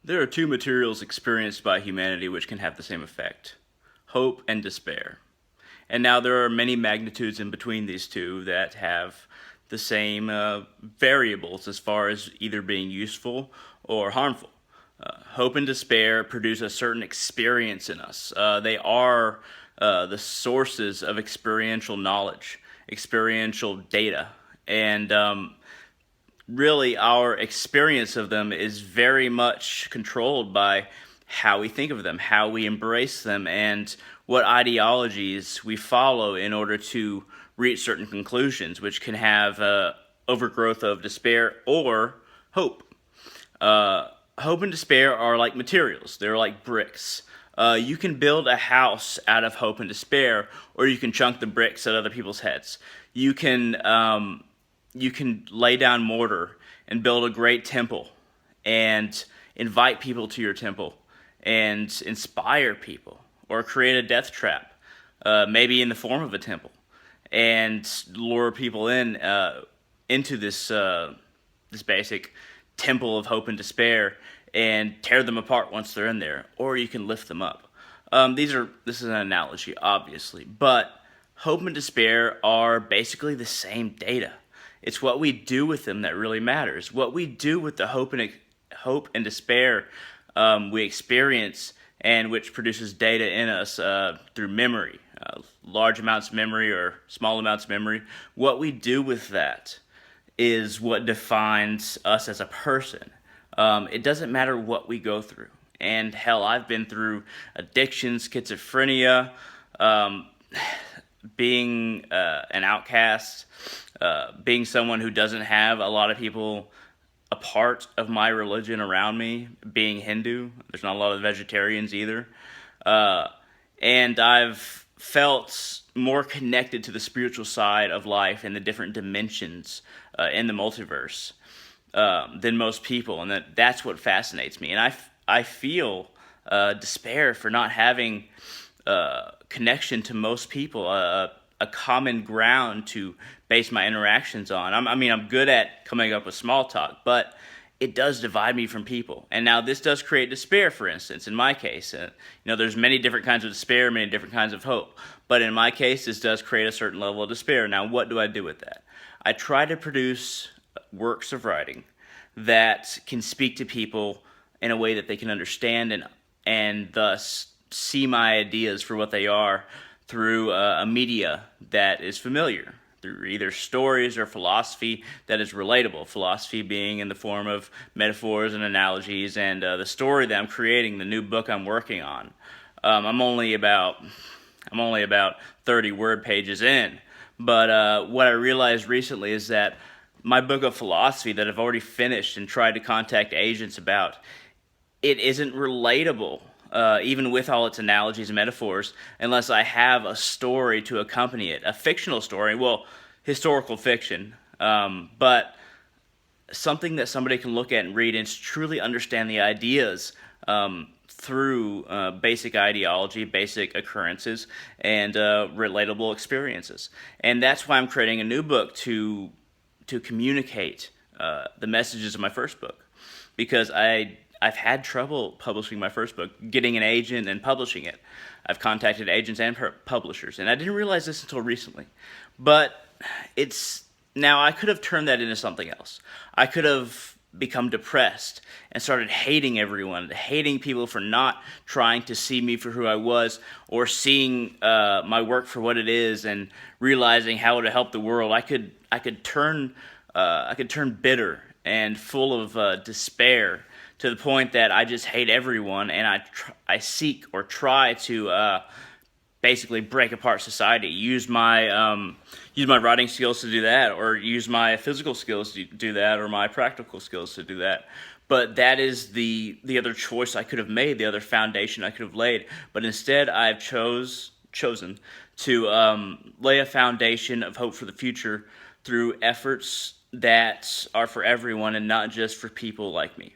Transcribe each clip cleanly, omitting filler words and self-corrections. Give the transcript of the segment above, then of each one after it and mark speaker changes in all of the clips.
Speaker 1: There are two materials experienced by humanity which can have the same effect: hope and despair. And now there are many magnitudes in between these two that have the same variables as far as either being useful or harmful. Hope and despair produce a certain experience in us. They are the sources of experiential knowledge, experiential data, and really our experience of them is very much controlled by how we think of them, how we embrace them, and what ideologies we follow in order to reach certain conclusions, which can have overgrowth of despair or hope. Hope and despair are like materials, they're like bricks. You can build a house out of hope and despair, or you can chunk the bricks at other people's heads. You can lay down mortar and build a great temple and invite people to your temple and inspire people, or create a death trap, maybe in the form of a temple, and lure people into this basic temple of hope and despair and tear them apart once they're in there, or you can lift them up. This is an analogy, obviously, but hope and despair are basically the same data. It's what we do with them that really matters. What we do with the hope and despair we experience, and which produces data in us through memory, large amounts of memory or small amounts of memory. What we do with that is what defines us as a person. It doesn't matter what we go through. And hell, I've been through addiction, schizophrenia, being an outcast, being someone who doesn't have a lot of people a part of my religion around me, being Hindu. There's not a lot of vegetarians either. And I've felt more connected to the spiritual side of life and the different dimensions in the multiverse than most people. And that's what fascinates me. And I feel despair for not having connection to most people, a common ground to base my interactions on. I'm good at coming up with small talk, but it does divide me from people. And now this does create despair, for instance, in my case. There's many different kinds of despair, many different kinds of hope. But in my case, this does create a certain level of despair. Now, what do I do with that? I try to produce works of writing that can speak to people in a way that they can understand, and thus see my ideas for what they are through a media that is familiar, through either stories or philosophy that is relatable. Philosophy being in the form of metaphors and analogies, and the story that I'm creating, the new book I'm working on. I'm only about 30 word pages in, but what I realized recently is that my book of philosophy that I've already finished and tried to contact agents about, it isn't relatable, even with all its analogies and metaphors, unless I have a story to accompany it. A fictional story, well, historical fiction, but something that somebody can look at and read and truly understand the ideas through basic ideology, basic occurrences, and relatable experiences. And that's why I'm creating a new book to communicate the messages of my first book, because I've had trouble publishing my first book, getting an agent and publishing it. I've contacted agents and publishers, and I didn't realize this until recently. But now I could have turned that into something else. I could have become depressed and started hating everyone, hating people for not trying to see me for who I was, or seeing my work for what it is, and realizing how it would help the world. I could turn bitter and full of despair, to the point that I just hate everyone, and I seek or try to basically break apart society. Use my writing skills to do that, or use my physical skills to do that, or my practical skills to do that. But that is the other choice I could have made, the other foundation I could have laid. But instead, I've chosen to lay a foundation of hope for the future through efforts that are for everyone and not just for people like me.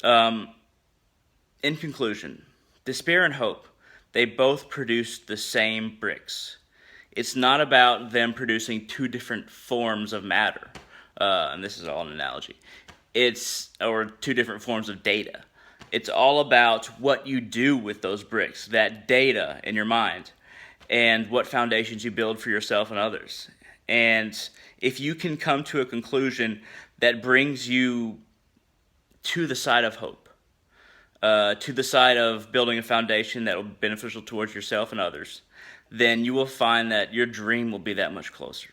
Speaker 1: In conclusion, despair and hope, they both produce the same bricks. It's not about them producing two different forms of matter, and this is all an analogy. Or two different forms of data. It's all about what you do with those bricks, that data in your mind, and what foundations you build for yourself and others. And if you can come to a conclusion that brings you to the side of hope, to the side of building a foundation that will be beneficial towards yourself and others, then you will find that your dream will be that much closer.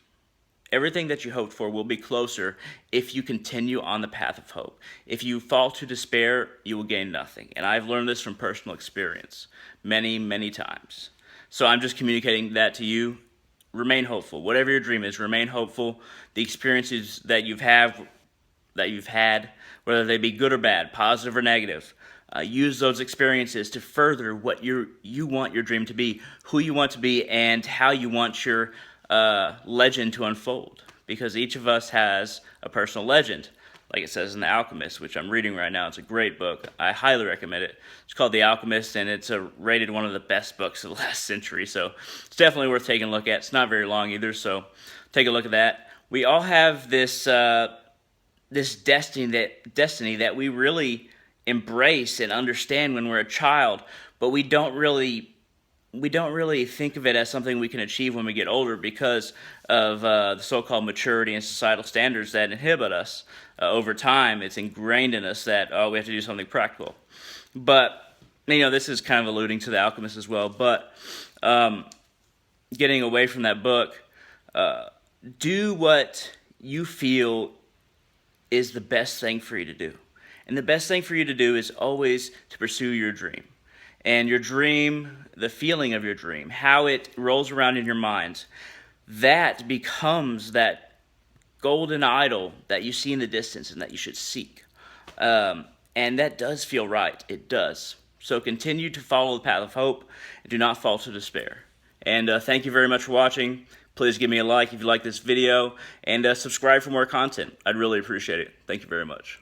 Speaker 1: Everything that you hoped for will be closer if you continue on the path of hope. If you fall to despair, you will gain nothing. And I've learned this from personal experience many, many times. So I'm just communicating that to you. Remain hopeful. Whatever your dream is, remain hopeful. The experiences that you've had, whether they be good or bad, positive or negative, use those experiences to further what you want your dream to be, who you want to be, and how you want your legend to unfold. Because each of us has a personal legend, like it says in The Alchemist, which I'm reading right now. It's a great book. I highly recommend it. It's called The Alchemist, and it's rated one of the best books of the last century. So it's definitely worth taking a look at. It's not very long either, so take a look at that. We all have this this destiny that we really embrace and understand when we're a child, but we don't really think of it as something we can achieve when we get older because of the so-called maturity and societal standards that inhibit us. Over time, it's ingrained in us that, we have to do something practical. But, this is kind of alluding to The Alchemist as well. But getting away from that book, do what you feel is the best thing for you to do. And the best thing for you to do is always to pursue your dream. And your dream, the feeling of your dream, how it rolls around in your mind, that becomes that golden idol that you see in the distance and that you should seek. And that does feel right. It does. So continue to follow the path of hope and do not fall to despair. And thank you very much for watching. Please give me a like if you like this video and subscribe for more content. I'd really appreciate it. Thank you very much.